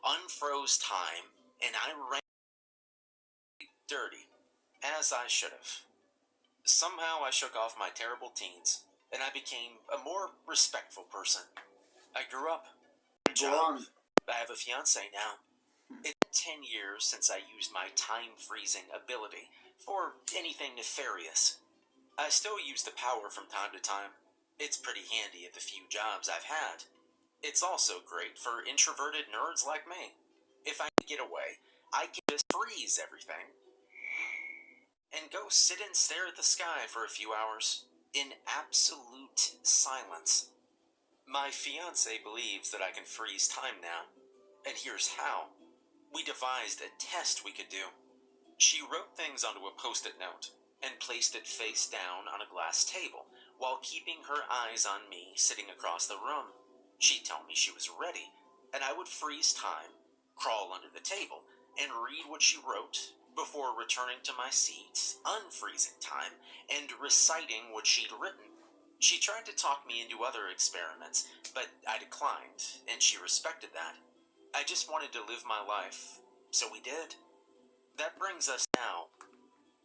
unfroze time, and I ran dirty, as I should have. Somehow I shook off my terrible teens, and I became a more respectful person. I grew up. Job. I have a fiance now. It's been 10 years since I used my time-freezing ability for anything nefarious. I still use the power from time to time. It's pretty handy at the few jobs I've had. It's also great for introverted nerds like me. If I get away, I can just freeze everything and go sit and stare at the sky for a few hours in absolute silence. My fiance believes that I can freeze time now, and here's how. We devised a test we could do. She wrote things onto a post-it note and placed it face down on a glass table while keeping her eyes on me sitting across the room. She'd tell me she was ready, and I would freeze time, crawl under the table, and read what she wrote before returning to my seat, unfreezing time, and reciting what she'd written. She tried to talk me into other experiments, but I declined, and she respected that. I just wanted to live my life, so we did. That brings us now.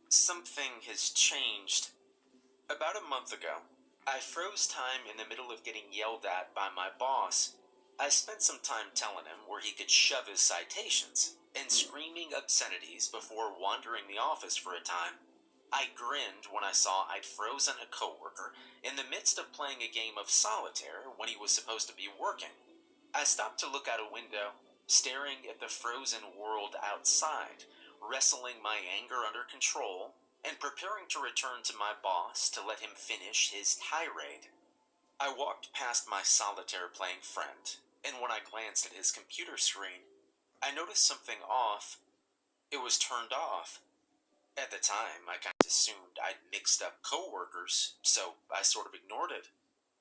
Something has changed. About a month ago, I froze time in the middle of getting yelled at by my boss. I spent some time telling him where he could shove his citations and screaming obscenities before wandering the office for a time. I grinned when I saw I'd frozen a coworker in the midst of playing a game of solitaire when he was supposed to be working. I stopped to look out a window, staring at the frozen world outside, wrestling my anger under control, and preparing to return to my boss to let him finish his tirade. I walked past my solitaire-playing friend, and when I glanced at his computer screen, I noticed something off. It was turned off. At the time, I kind of assumed I'd mixed up coworkers, so I sort of ignored it.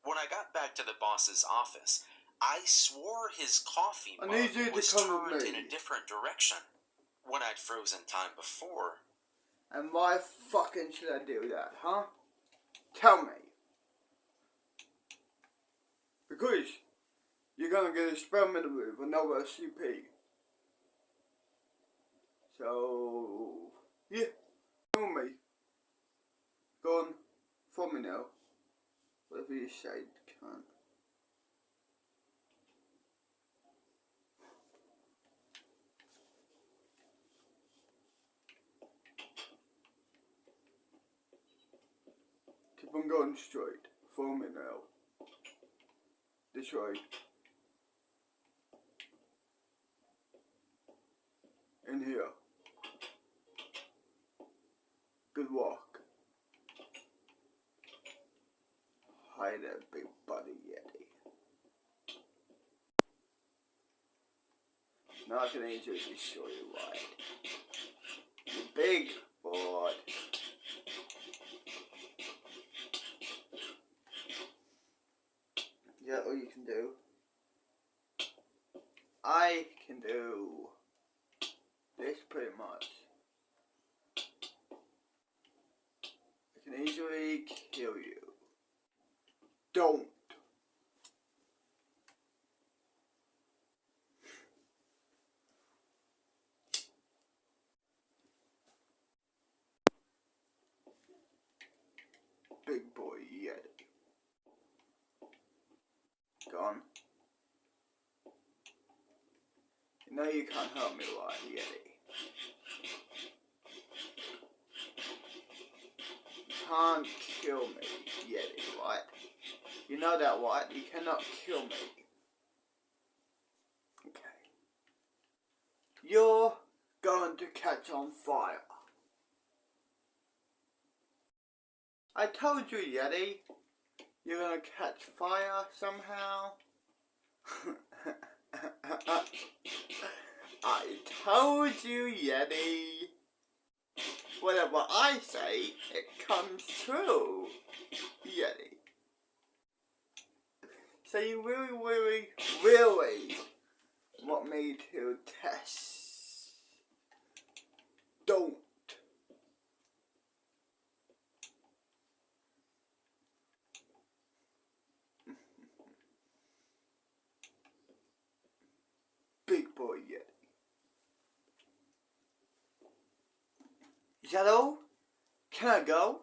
When I got back to the boss's office, I swore his coffee mug was turned in a different direction when I'd frozen time before. And why fucking should I do that, huh? Tell me. Because you're gonna get experimented with another SCP. So, yeah. Tell me. Go on. For me now. Whatever you say, cunt. Keep on going straight. For me now. This way. In here. Good walk. Hi there, big buddy Yeti. Now I can easily show you why. You big boy. Yeah, all you can do. I can do this pretty much. I can easily kill you. Don't. Big boy Yeti. Gone. You know you can't hurt me, right, Yeti? You can't kill me, Yeti, right? You know that, right? You cannot kill me. Okay. You're going to catch on fire. I told you, Yeti. You're gonna catch fire somehow. I told you, Yeti. Whatever I say, it comes true, Yeti. So you really want me to test? Don't. Big Is that all? Can I go?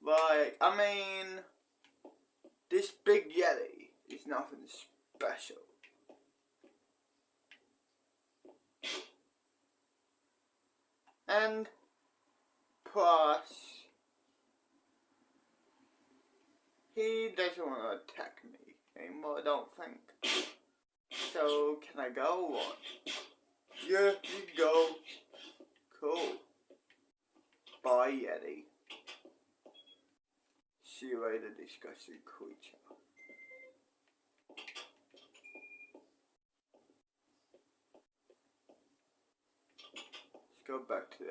Like, I mean, this big Yeti is nothing special. And plus, he doesn't want to attack me anymore, I don't think. So, can I go or what? Yeah, you can go. Cool. Bye, Yeti. See you later, disgusting creature. Let's go back to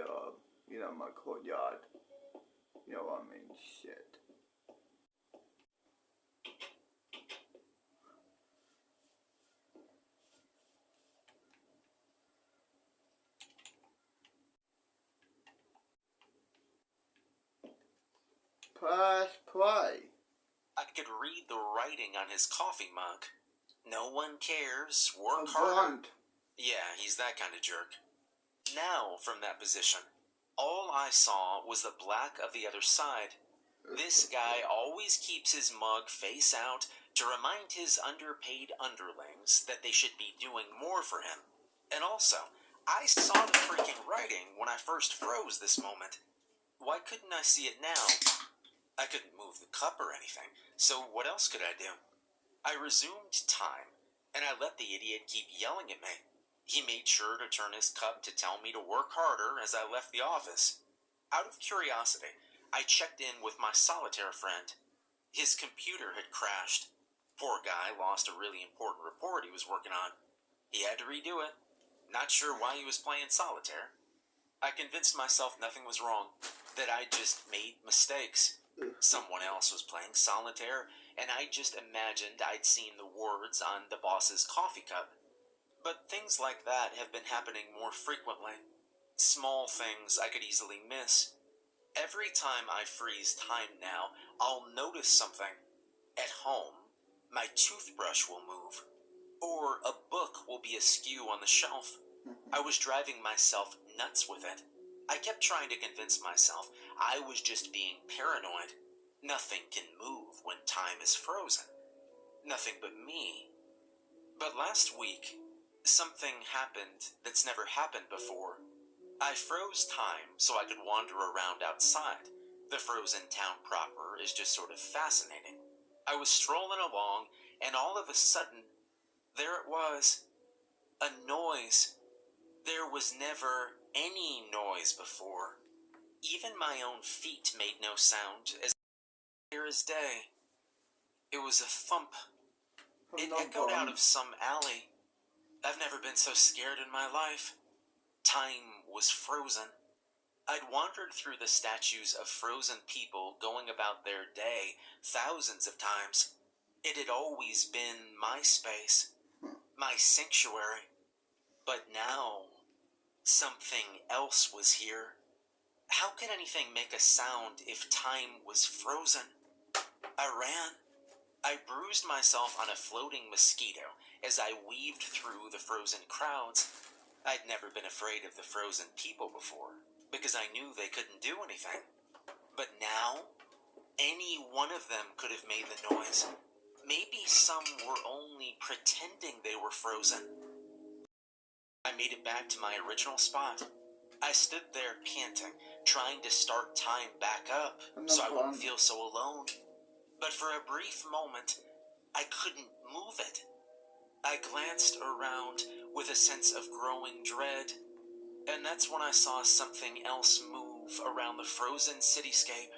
the, my courtyard. You know what I mean? Shit. Press play. I could read the writing on his coffee mug. No one cares. Work A harder. blunt. Yeah, he's that kind of jerk. Now, from that position, all I saw was the black of the other side. This guy always keeps his mug face out to remind his underpaid underlings that they should be doing more for him. And also, I saw the freaking writing when I first froze this moment. Why couldn't I see it now? I couldn't move the cup or anything, so what else could I do? I resumed time, and I let the idiot keep yelling at me. He made sure to turn his cup to tell me to work harder as I left the office. Out of curiosity, I checked in with my solitaire friend. His computer had crashed. Poor guy lost a really important report he was working on. He had to redo it. Not sure why he was playing solitaire. I convinced myself nothing was wrong, that I just made mistakes. Someone else was playing solitaire, and I just imagined I'd seen the words on the boss's coffee cup. But things like that have been happening more frequently. Small things I could easily miss. Every time I freeze time now, I'll notice something. At home, my toothbrush will move, or a book will be askew on the shelf. I was driving myself nuts with it. I kept trying to convince myself I was just being paranoid. Nothing can move when time is frozen. Nothing but me. But last week, something happened that's never happened before. I froze time so I could wander around outside. The frozen town proper is just sort of fascinating. I was strolling along, and all of a sudden, there it was. A noise. There was never any noise before. Even my own feet made no sound, as clear as day. It was a thump. It echoed out of some alley. I've never been so scared in my life. Time was frozen. I'd wandered through the statues of frozen people going about their day thousands of times. It had always been my space, my sanctuary. But now, something else was here. How could anything make a sound if time was frozen? I ran. I bruised myself on a floating mosquito as I weaved through the frozen crowds. I'd never been afraid of the frozen people before, because I knew they couldn't do anything. But now, any one of them could have made the noise. Maybe some were only pretending they were frozen. I made it back to my original spot. I stood there panting, trying to start time back up so I wouldn't feel so alone. But for a brief moment, I couldn't move it. I glanced around with a sense of growing dread, and that's when I saw something else move around the frozen cityscape.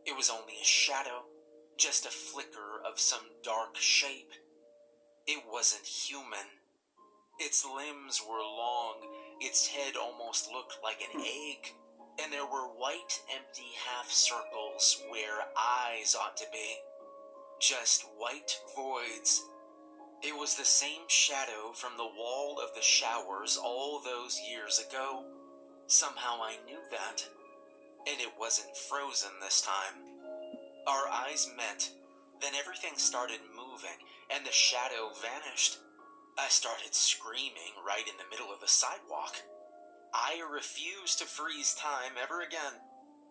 It was only a shadow, just a flicker of some dark shape. It wasn't human. Its limbs were long, its head almost looked like an egg, and there were white, empty half-circles where eyes ought to be. Just white voids. It was the same shadow from the wall of the showers all those years ago. Somehow I knew that, and it wasn't frozen this time. Our eyes met, then everything started moving, and the shadow vanished. I started screaming right in the middle of the sidewalk. I refuse to freeze time ever again.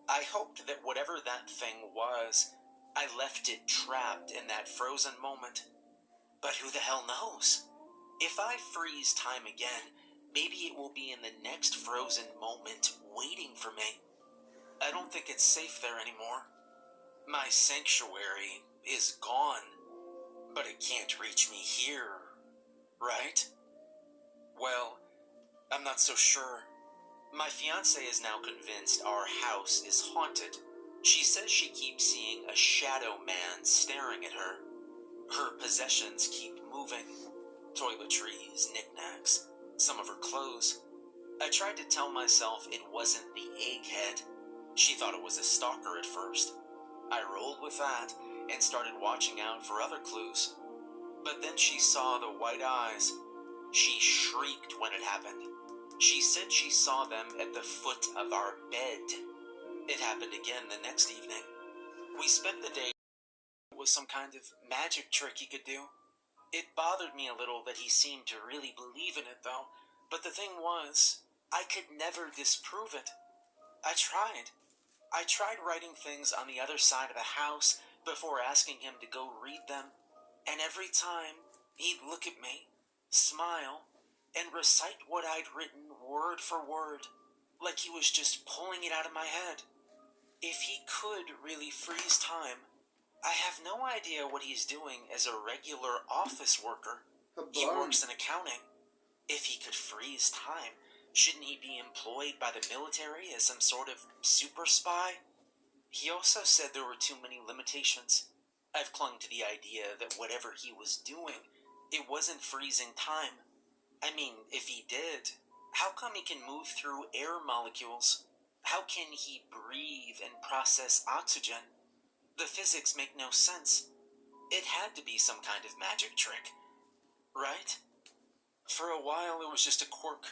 I hoped that whatever that thing was, I left it trapped in that frozen moment. But who the hell knows? If I freeze time again, maybe it will be in the next frozen moment waiting for me. I don't think it's safe there anymore. My sanctuary is gone, but it can't reach me here, right? Well, I'm not so sure. My fiancé is now convinced our house is haunted. She says she keeps seeing a shadow man staring at her. Her possessions keep moving. Toiletries, knickknacks, some of her clothes. I tried to tell myself it wasn't the egghead. She thought it was a stalker at first. I rolled with that and started watching out for other clues. But then she saw the white eyes. She shrieked when it happened. She said she saw them at the foot of our bed. It happened again the next evening. We spent the day with some kind of magic trick he could do. It bothered me a little that he seemed to really believe in it, though. But the thing was, I could never disprove it. I tried writing things on the other side of the house before asking him to go read them. And every time, he'd look at me, smile, and recite what I'd written word for word, like he was just pulling it out of my head. If he could really freeze time, I have no idea what he's doing as a regular office worker. He works in accounting. If he could freeze time, shouldn't he be employed by the military as some sort of super spy? He also said there were too many limitations. I've clung to the idea that whatever he was doing, it wasn't freezing time. I mean, if he did, how come he can move through air molecules? How can he breathe and process oxygen? The physics make no sense. It had to be some kind of magic trick, right? For a while it was just a quirk,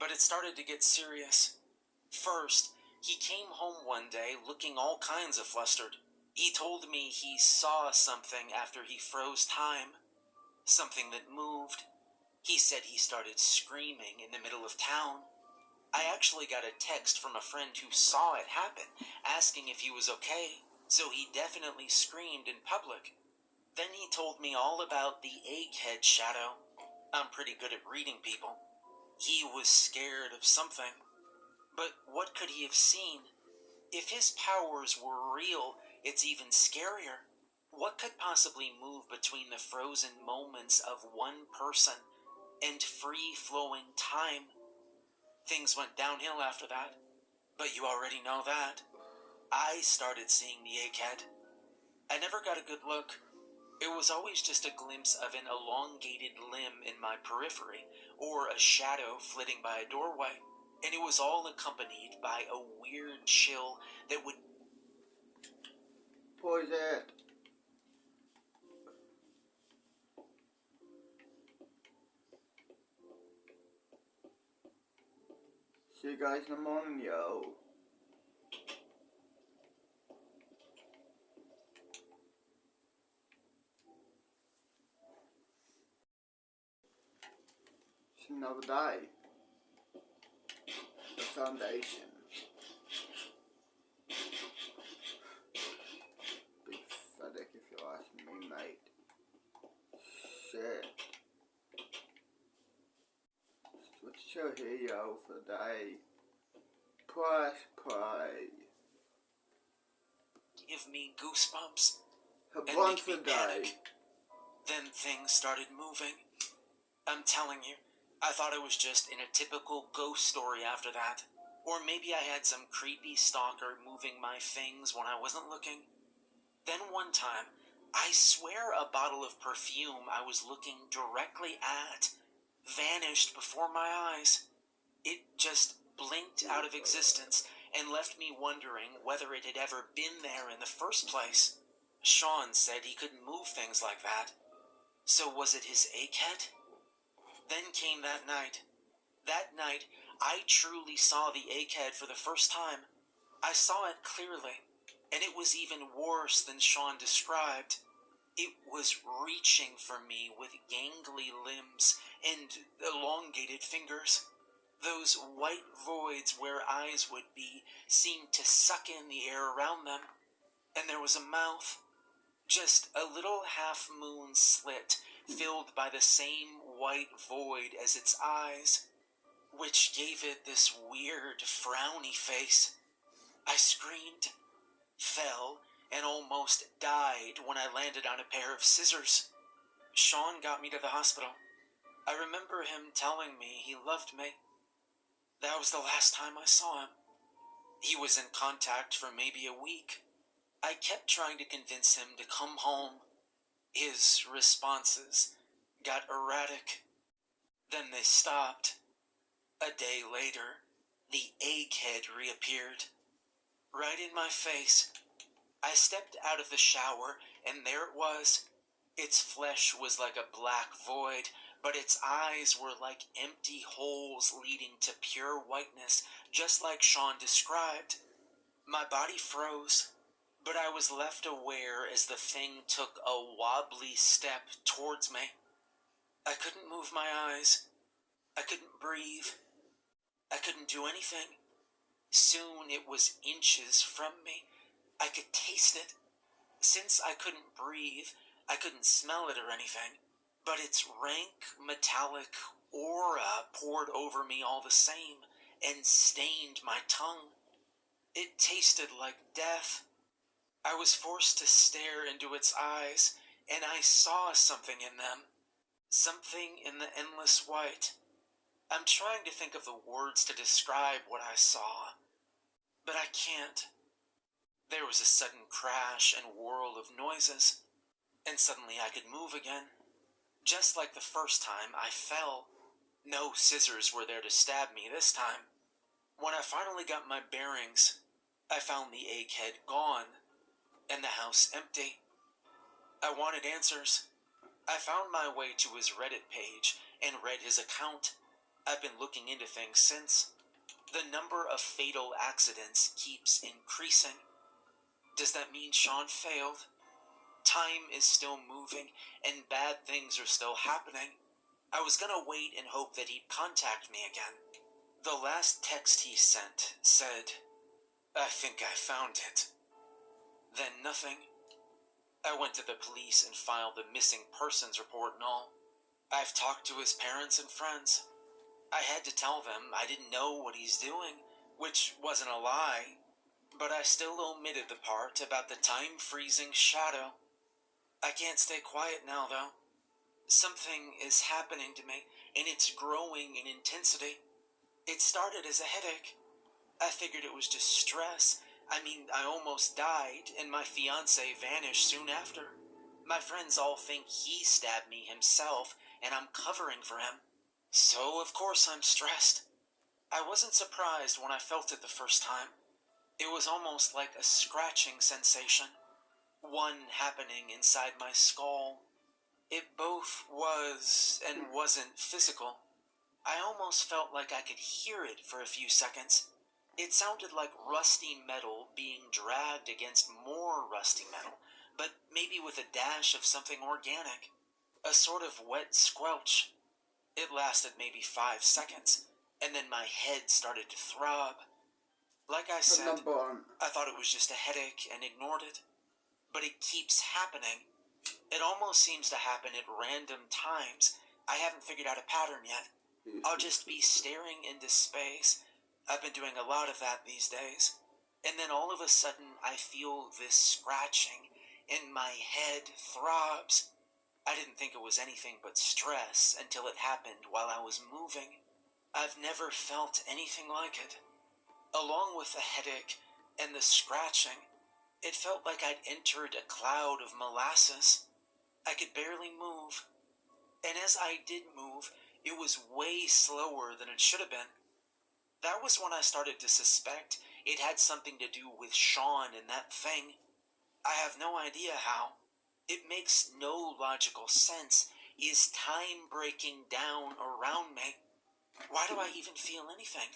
but it started to get serious. First, he came home one day looking all kinds of flustered. He told me he saw something after he froze time. Something that moved. He said he started screaming in the middle of town. I actually got a text from a friend who saw it happen, asking if he was okay, so he definitely screamed in public. Then he told me all about the egghead shadow. I'm pretty good at reading people. He was scared of something. But what could he have seen? If his powers were real, it's even scarier. What could possibly move between the frozen moments of one person and free-flowing time? Things went downhill after that, but you already know that. I started seeing the egghead. I never got a good look. It was always just a glimpse of an elongated limb in my periphery, or a shadow flitting by a doorway, and it was all accompanied by a weird chill that would... Pause it. See you guys in the morning, yo. It's another day. The foundation. Big pathetic if you're asking me, mate. Shit. What to show here, yo, for the day. Press play. give me goosebumps A and bunch make me of day. panic. Then things started moving. I'm telling you, I thought it was just in a typical ghost story after that. Or maybe I had some creepy stalker moving my things when I wasn't looking. Then one time, I swear a bottle of perfume I was looking directly at vanished before my eyes. It just blinked out of existence and left me wondering whether it had ever been there in the first place. Sean said he couldn't move things like that. So was it his egghead? Then came that night. That night, I truly saw the egghead for the first time. I saw it clearly, and it was even worse than Sean described. It was reaching for me with gangly limbs and elongated fingers. Those white voids where eyes would be seemed to suck in the air around them, and there was a mouth, just a little half-moon slit filled by the same white void as its eyes, which gave it this weird, frowny face. I screamed, fell, and almost died when I landed on a pair of scissors. Sean got me to the hospital. I remember him telling me he loved me. That was the last time I saw him. He was in contact for maybe a week. I kept trying to convince him to come home. His responses got erratic. Then they stopped. A day later, the egghead reappeared. Right in my face. I stepped out of the shower, and there it was. Its flesh was like a black void, but its eyes were like empty holes leading to pure whiteness, just like Sean described. My body froze, but I was left aware as the thing took a wobbly step towards me. I couldn't move my eyes. I couldn't breathe. I couldn't do anything. Soon it was inches from me. I could taste it. Since I couldn't breathe, I couldn't smell it or anything, but its rank, metallic aura poured over me all the same and stained my tongue. It tasted like death. I was forced to stare into its eyes, and I saw something in them. Something in the endless white. I'm trying to think of the words to describe what I saw, but I can't. There was a sudden crash and whirl of noises, and suddenly I could move again. Just like the first time I fell. No scissors were there to stab me this time. When I finally got my bearings, I found the egghead gone, and the house empty. I wanted answers. I found my way to his Reddit page and read his account. I've been looking into things since. The number of fatal accidents keeps increasing. Does that mean Sean failed? Time is still moving, and bad things are still happening. I was gonna wait and hope that he'd contact me again. The last text he sent said, "I think I found it." Then nothing. I went to the police and filed the missing persons report and all. I've talked to his parents and friends. I had to tell them I didn't know what he's doing, which wasn't a lie, but I still omitted the part about the time-freezing shadow. I can't stay quiet now, though. Something is happening to me, and it's growing in intensity. It started as a headache. I figured it was just stress. I almost died, and my fiancé vanished soon after. My friends all think he stabbed me himself, and I'm covering for him. So, of course, I'm stressed. I wasn't surprised when I felt it the first time. It was almost like a scratching sensation. One happening inside my skull. It both was and wasn't physical. I almost felt like I could hear it for a few seconds. It sounded like rusty metal being dragged against more rusty metal, but maybe with a dash of something organic. A sort of wet squelch. It lasted maybe 5 seconds, and then my head started to throb. Like I said, I thought it was just a headache and ignored it. But it keeps happening. It almost seems to happen at random times. I haven't figured out a pattern yet. I'll just be staring into space. I've been doing a lot of that these days. And then all of a sudden I feel this scratching, and my head throbs. I didn't think it was anything but stress until it happened while I was moving. I've never felt anything like it. Along with the headache and the scratching, it felt like I'd entered a cloud of molasses. I could barely move. And as I did move, it was way slower than it should have been. That was when I started to suspect it had something to do with Sean and that thing. I have no idea how. It makes no logical sense. Is time breaking down around me? Why do I even feel anything?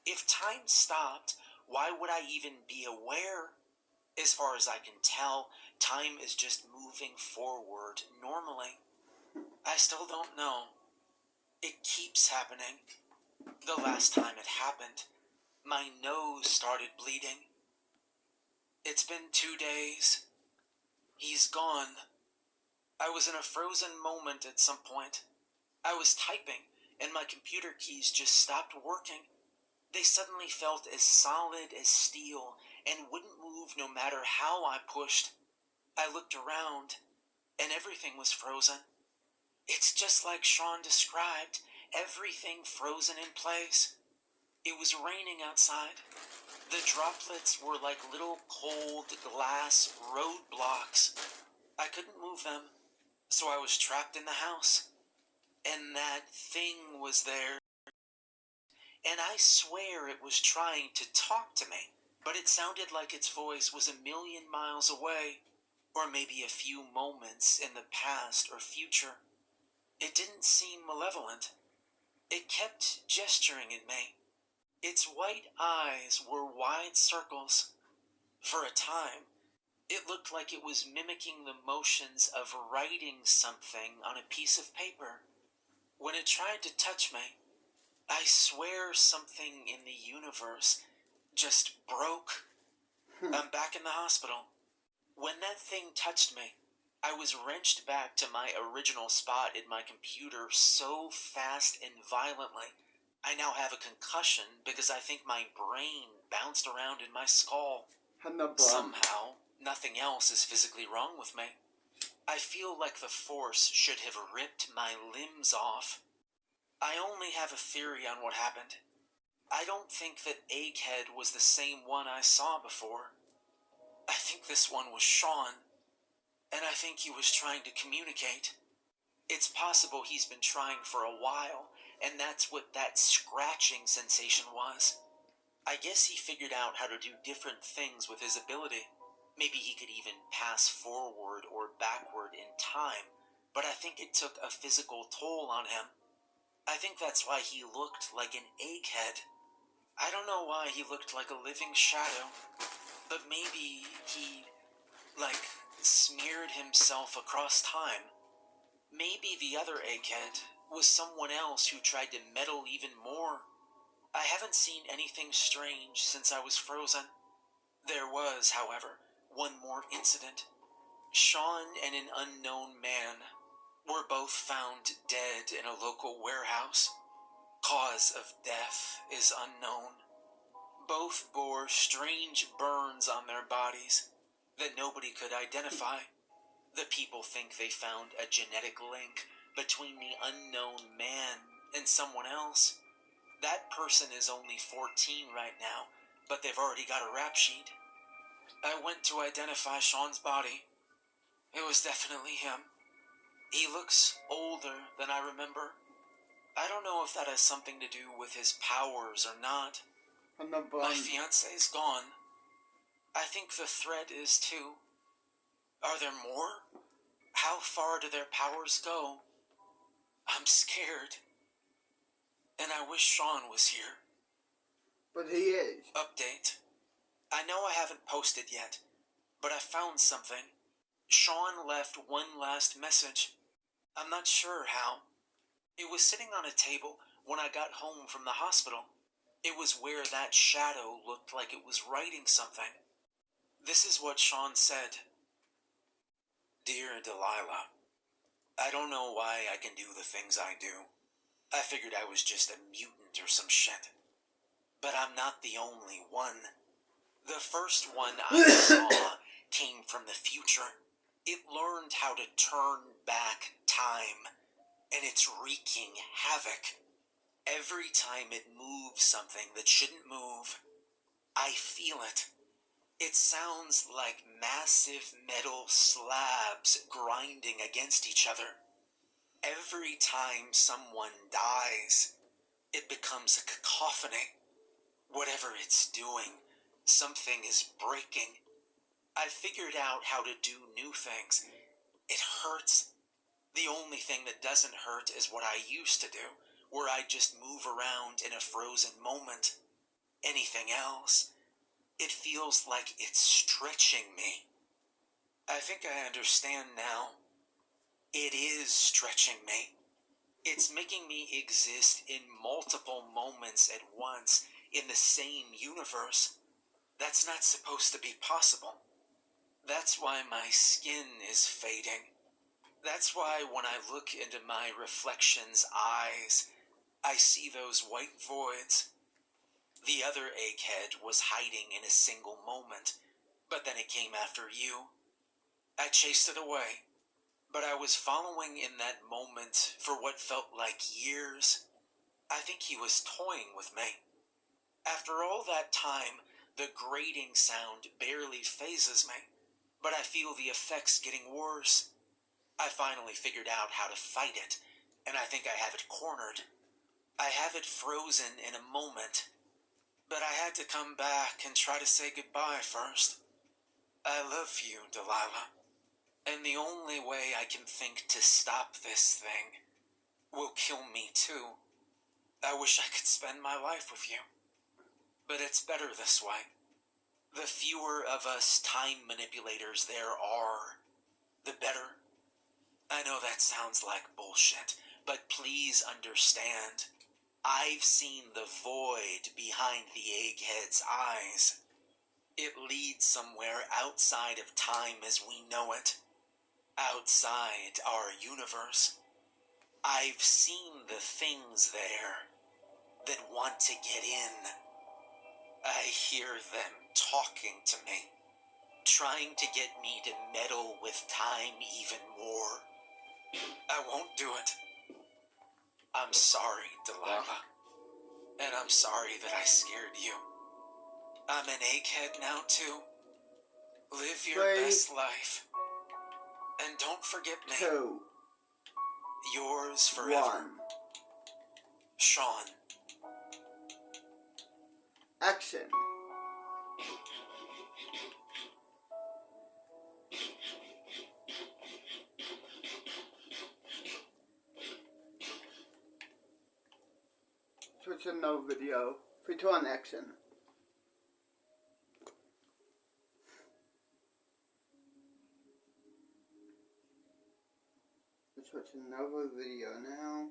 If time stopped, why would I even be aware? As far as I can tell, time is just moving forward normally. I still don't know. It keeps happening. The last time it happened, my nose started bleeding. It's been 2 days. He's gone. I was in a frozen moment at some point. I was typing, and my computer keys just stopped working. They suddenly felt as solid as steel and wouldn't move no matter how I pushed. I looked around, and everything was frozen. It's just like Sean described, everything frozen in place. It was raining outside. The droplets were like little cold glass roadblocks. I couldn't move them, so I was trapped in the house. And that thing was there. And I swear it was trying to talk to me, but it sounded like its voice was 1,000,000 miles away, or maybe a few moments in the past or future. It didn't seem malevolent. It kept gesturing at me. Its white eyes were wide circles. For a time, it looked like it was mimicking the motions of writing something on a piece of paper. When it tried to touch me, I swear something in the universe just broke. I'm back in the hospital. When that thing touched me, I was wrenched back to my original spot in my computer so fast and violently. I now have a concussion because I think my brain bounced around in my skull. Somehow, nothing else is physically wrong with me. I feel like the force should have ripped my limbs off. I only have a theory on what happened. I don't think that Egghead was the same one I saw before. I think this one was Sean, and I think he was trying to communicate. It's possible he's been trying for a while, and that's what that scratching sensation was. I guess he figured out how to do different things with his ability. Maybe he could even pass forward or backward in time, but I think it took a physical toll on him. I think that's why he looked like an egghead. I don't know why he looked like a living shadow, but maybe he, smeared himself across time. Maybe the other egghead was someone else who tried to meddle even more. I haven't seen anything strange since I was frozen. There was, however, one more incident. Sean and an unknown man were both found dead in a local warehouse. Cause of death is unknown. Both bore strange burns on their bodies that nobody could identify. The people think they found a genetic link between the unknown man and someone else. That person is only 14 right now, but they've already got a rap sheet. I went to identify Sean's body. It was definitely him. He looks older than I remember. I don't know if that has something to do with his powers or not. My fiancé's gone. I think the threat is too. Are there more? How far do their powers go? I'm scared. And I wish Sean was here. But he is. Update. I know I haven't posted yet, but I found something. Sean left one last message. I'm not sure how. It was sitting on a table when I got home from the hospital. It was where that shadow looked like it was writing something. This is what Sean said. Dear Delilah, I don't know why I can do the things I do. I figured I was just a mutant or some shit. But I'm not the only one. The first one I saw came from the future. It learned how to turn back time, and it's wreaking havoc. Every time it moves something that shouldn't move, I feel it. It sounds like massive metal slabs grinding against each other. Every time someone dies, it becomes a cacophony. Whatever it's doing, something is breaking. I figured out how to do new things. It hurts. The only thing that doesn't hurt is what I used to do, where I just move around in a frozen moment. Anything else, it feels like it's stretching me. I think I understand now. It is stretching me. It's making me exist in multiple moments at once in the same universe. That's not supposed to be possible. That's why my skin is fading. That's why when I look into my reflection's eyes, I see those white voids. The other egghead was hiding in a single moment, but then it came after you. I chased it away, but I was following in that moment for what felt like years. I think he was toying with me. After all that time, the grating sound barely phases me, but I feel the effects getting worse. I finally figured out how to fight it, and I think I have it cornered. I have it frozen in a moment, but I had to come back and try to say goodbye first. I love you, Delilah, and the only way I can think to stop this thing will kill me too. I wish I could spend my life with you, but it's better this way. The fewer of us time manipulators there are, the better. I know that sounds like bullshit, but please understand. I've seen the void behind the egghead's eyes. It leads somewhere outside of time as we know it. Outside our universe. I've seen the things there that want to get in. I hear them talking to me, trying to get me to meddle with time even more. I won't do it. I'm sorry, Delilah. And I'm sorry that I scared you. I'm an egghead now, too. Live your best life. And don't forget me. 2, Yours forever. 1. Sean. Action. Switch to another video. 3, 2, 1, action. Let's switch to another video now.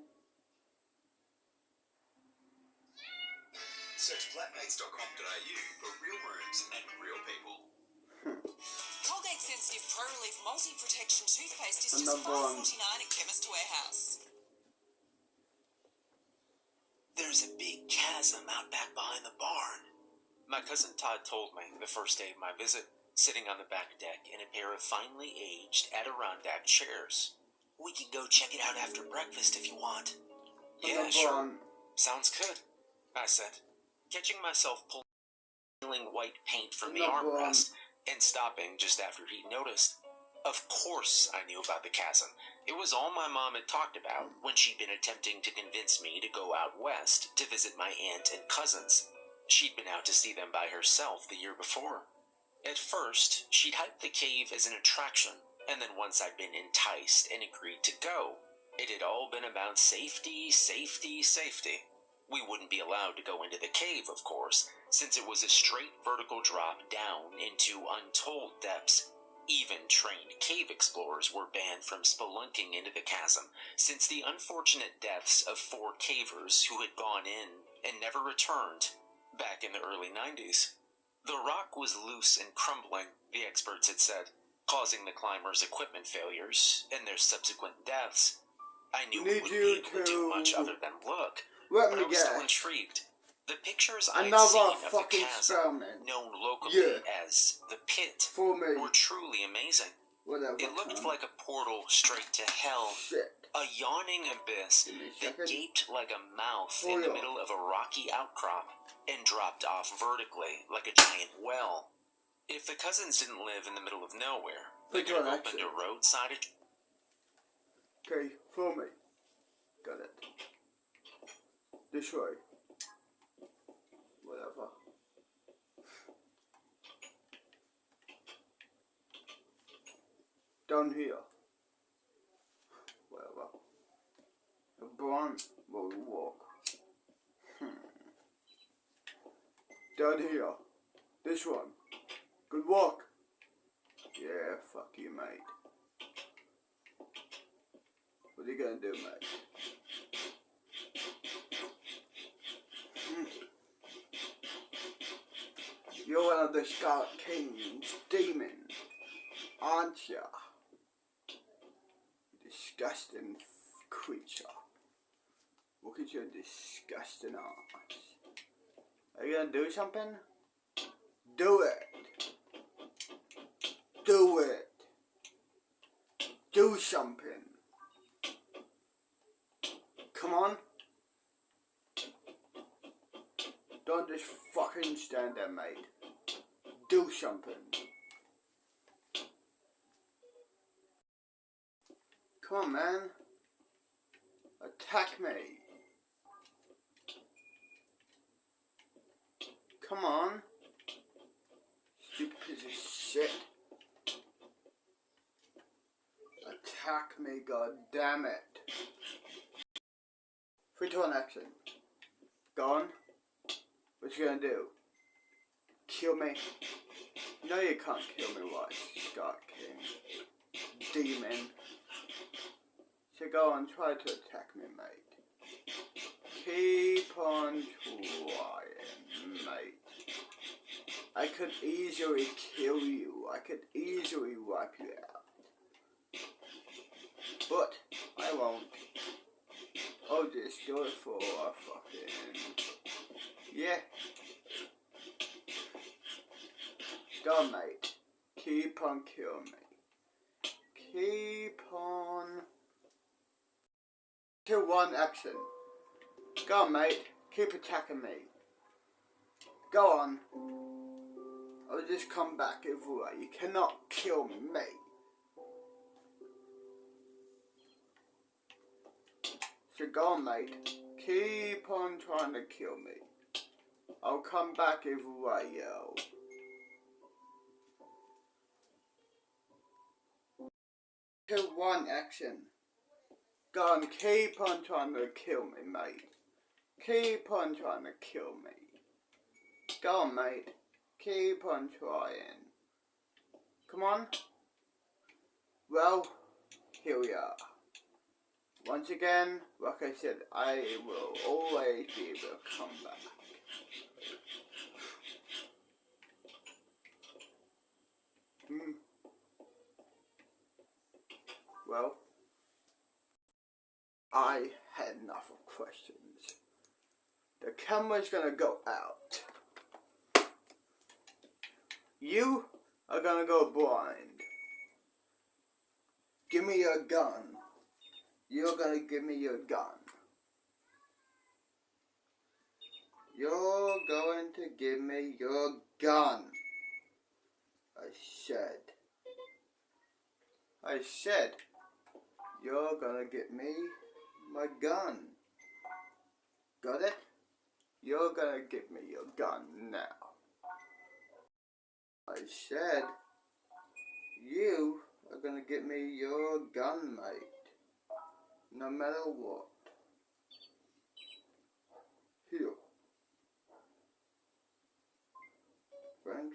Search flatmates.com.au for real rooms and real people. Colgate Sensitive Pro Relief Multi-Protection Toothpaste is just Number one. $5.49 at Chemist Warehouse. There's a big chasm out back behind the barn. My cousin Todd told me the first day of my visit, sitting on the back deck in a pair of finely aged Adirondack chairs. We can go check it out after breakfast if you want. Yeah, Number sure. 1. Sounds good, I said, catching myself pulling white paint from the Number one. armrest and stopping just after he noticed. Of course I knew about the chasm. It was all my mom had talked about when she'd been attempting to convince me to go out west to visit my aunt and cousins. She'd been out to see them by herself the year before. At first, she'd hyped the cave as an attraction, and then once I'd been enticed and agreed to go, it had all been about safety, safety, safety. We wouldn't be allowed to go into the cave, of course, since it was a straight vertical drop down into untold depths. Even trained cave explorers were banned from spelunking into the chasm, since the unfortunate deaths of 4 cavers who had gone in and never returned back in the early 90s. The rock was loose and crumbling, the experts had said, causing the climbers' equipment failures and their subsequent deaths. I knew we wouldn't be able to do much other than look, Let but me I was still guess. intrigued. The pictures I'd Another seen of the fucking chasm, experiment. known locally Yeah. as the Pit, For me. were truly amazing. Whatever. It looked like a portal straight to hell, Shit. a yawning abyss Give me a that second. gaped like a mouth Oh, in the yeah. middle of a rocky outcrop and dropped off vertically like a giant well. If the cousins didn't live in the middle of nowhere, they could have opened a roadside. Okay, for me. Got it. Destroy. Whatever. Down here. Whatever. The barn where we walk. Down here. This one. Good walk. Yeah, fuck you, mate. For you gonna do, mate? You're one of the Scarlet King's demons, aren't ya? Disgusting creature. Look at your disgusting eyes. Are you gonna do something? Do it. Do it. Do something. Come on. Don't just fucking stand there, mate. Do something. Come on, man. Attack me. Come on. Stupid piece of shit. Attack me, god damn it. 3, 2, 1, action. Gone. What you gonna do? Kill me? No, you can't kill me, White Scarlet King. Demon. So go on, try to attack me, mate. Keep on trying, mate. I could easily kill you. I could easily wipe you out. But I won't. I'll just do it for a fucking... Yeah. Go on, mate. Keep on killing me. Keep on... 2, 1, action. Go on, mate. Keep attacking me. Go on. I'll just come back everywhere. You cannot kill me. So go on, mate. Keep on trying to kill me. I'll come back everywhere, yo. 2, 1, action. Go on, keep on trying to kill me, mate. Keep on trying to kill me. Go on, mate. Keep on trying. Come on. Well, here we are. Once again, like I said, I will always be able to come back. Well, I had enough of questions. The camera's gonna go out. You are gonna go blind. Give me your gun. You're gonna give me your gun. You're going to give me your gun. I said, you're gonna get me my gun. Got it? You're gonna give me your gun now. I said, you are gonna get me your gun, mate. No matter what. Here. French.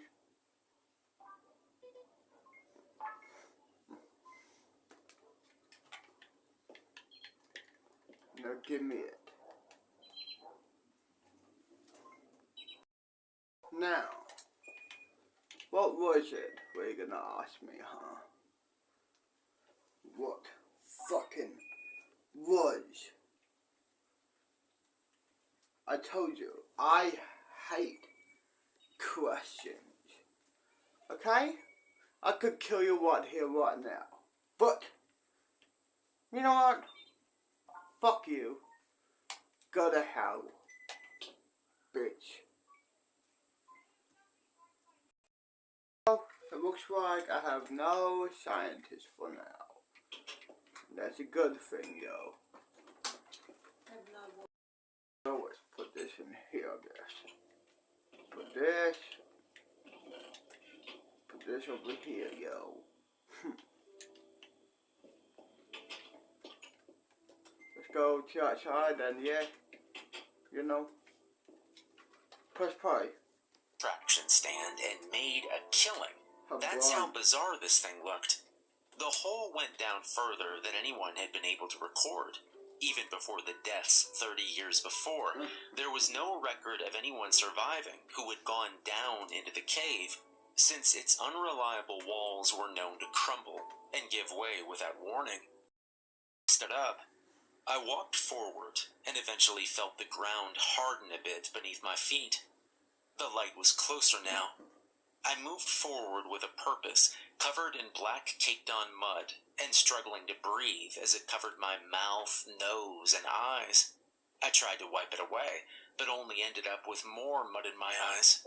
Now give me it. Now, what was it? Were you gonna ask me, huh? What fucking was? I told you, I hate questions. Okay? I could kill you right here, right now. But, you know what? Fuck you. Go to hell. Bitch. Well, it looks like I have no scientist for now. That's a good thing, yo. So let's put this in here, I guess. Put this over here, yo. Let's go to outside and yeah, you know, press play. Traction stand and made a killing. That's how bizarre this thing looked. The hole went down further than anyone had been able to record. Even before the deaths 30 years before, there was no record of anyone surviving who had gone down into the cave, since its unreliable walls were known to crumble and give way without warning. I stood up. I walked forward and eventually felt the ground harden a bit beneath my feet. The light was closer now. I moved forward with a purpose, covered in black caked-on mud, and struggling to breathe as it covered my mouth, nose, and eyes. I tried to wipe it away, but only ended up with more mud in my eyes.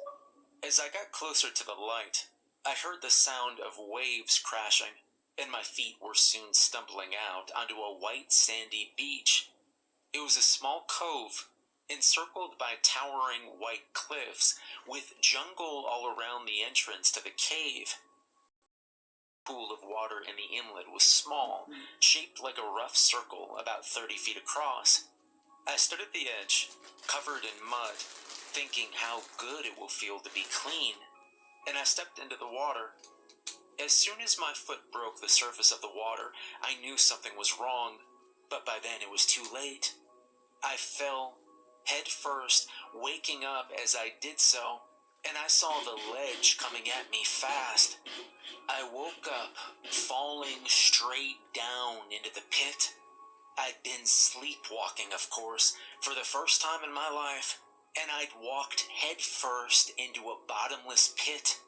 As I got closer to the light, I heard the sound of waves crashing, and my feet were soon stumbling out onto a white sandy beach. It was a small cove, encircled by towering white cliffs, with jungle all around the entrance to the cave. The pool of water in the inlet was small, shaped like a rough circle about 30 feet across. I stood at the edge, covered in mud, thinking how good it will feel to be clean, and I stepped into the water. As soon as my foot broke the surface of the water, I knew something was wrong, but by then it was too late. I fell head first, waking up as I did so, and I saw the ledge coming at me fast. I woke up, falling straight down into the pit. I'd been sleepwalking, of course, for the first time in my life, and I'd walked head first into a bottomless pit.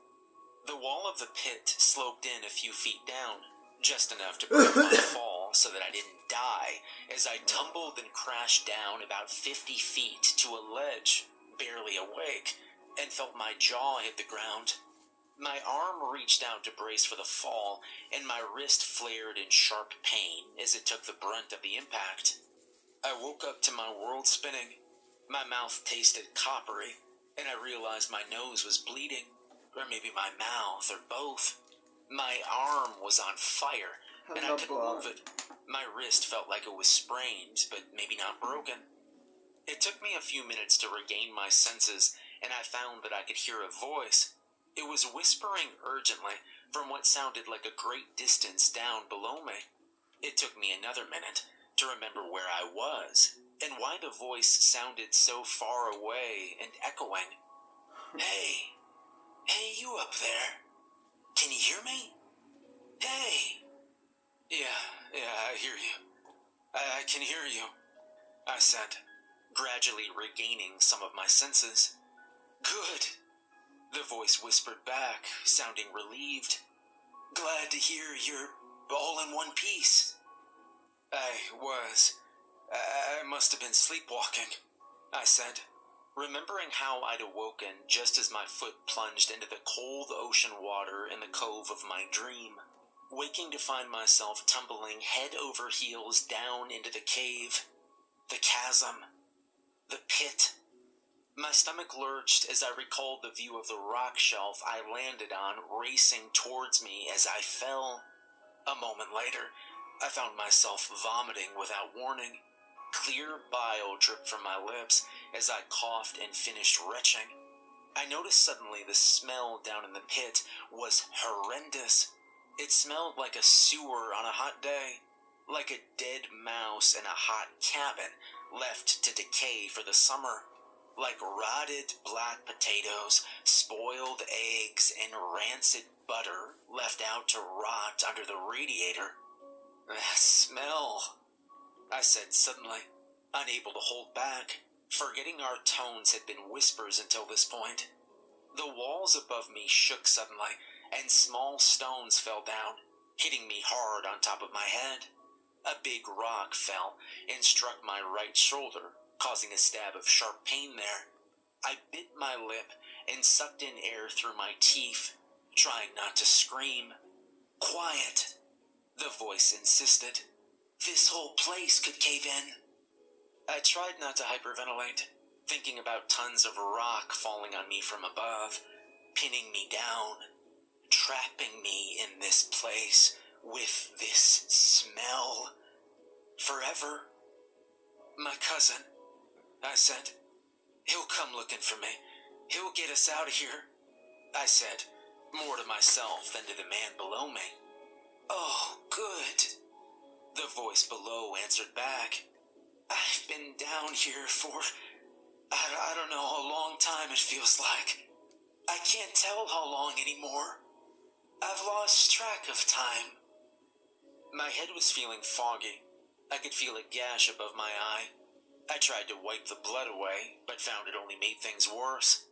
The wall of the pit sloped in a few feet down, just enough to break my fall so that I didn't die, as I tumbled and crashed down about 50 feet to a ledge, barely awake, and felt my jaw hit the ground. My arm reached out to brace for the fall, and my wrist flared in sharp pain as it took the brunt of the impact. I woke up to my world spinning. My mouth tasted coppery, and I realized my nose was bleeding, or maybe my mouth, or both. My arm was on fire, and I couldn't move it. My wrist felt like it was sprained, but maybe not broken. It took me a few minutes to regain my senses, and I found that I could hear a voice. It was whispering urgently from what sounded like a great distance down below me. It took me another minute to remember where I was, and why the voice sounded so far away and echoing. Hey, you up there? Can you hear me? Hey! Yeah, I hear you. I can hear you, I said, gradually regaining some of my senses. Good, the voice whispered back, sounding relieved. Glad to hear you're all in one piece. I was. I must have been sleepwalking, I said, remembering how I'd awoken just as my foot plunged into the cold ocean water in the cove of my dream, waking to find myself tumbling head over heels down into the cave, the chasm, the pit. My stomach lurched as I recalled the view of the rock shelf I landed on racing towards me as I fell. A moment later, I found myself vomiting without warning. Clear bile dripped from my lips as I coughed and finished retching. I noticed suddenly the smell down in the pit was horrendous. It smelled like a sewer on a hot day, like a dead mouse in a hot cabin left to decay for the summer, like rotted black potatoes, spoiled eggs, and rancid butter left out to rot under the radiator. That smell, I said suddenly, unable to hold back, forgetting our tones had been whispers until this point. The walls above me shook suddenly, and small stones fell down, hitting me hard on top of my head. A big rock fell and struck my right shoulder, causing a stab of sharp pain there. I bit my lip and sucked in air through my teeth, trying not to scream. Quiet, the voice insisted. This whole place could cave in. I tried not to hyperventilate, thinking about tons of rock falling on me from above, pinning me down, trapping me in this place with this smell. Forever. My cousin, I said. He'll come looking for me. He'll get us out of here, I said, more to myself than to the man below me. Oh, good. The voice below answered back. I've been down here for, I don't know, a long time it feels like. I can't tell how long anymore. I've lost track of time. My head was feeling foggy. I could feel a gash above my eye. I tried to wipe the blood away, but found it only made things worse.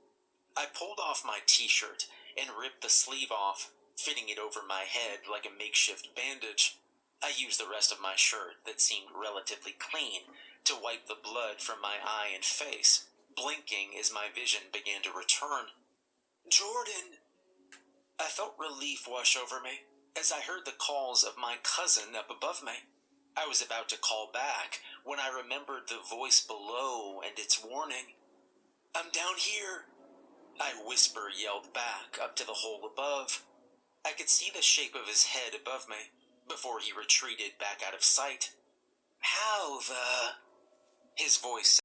I pulled off my t-shirt and ripped the sleeve off, fitting it over my head like a makeshift bandage. I used the rest of my shirt that seemed relatively clean to wipe the blood from my eye and face, blinking as my vision began to return. Jordan! I felt relief wash over me as I heard the calls of my cousin up above me. I was about to call back when I remembered the voice below and its warning. I'm down here. I yelled back up to the hole above. I could see the shape of his head above me before he retreated back out of sight. How the... His voice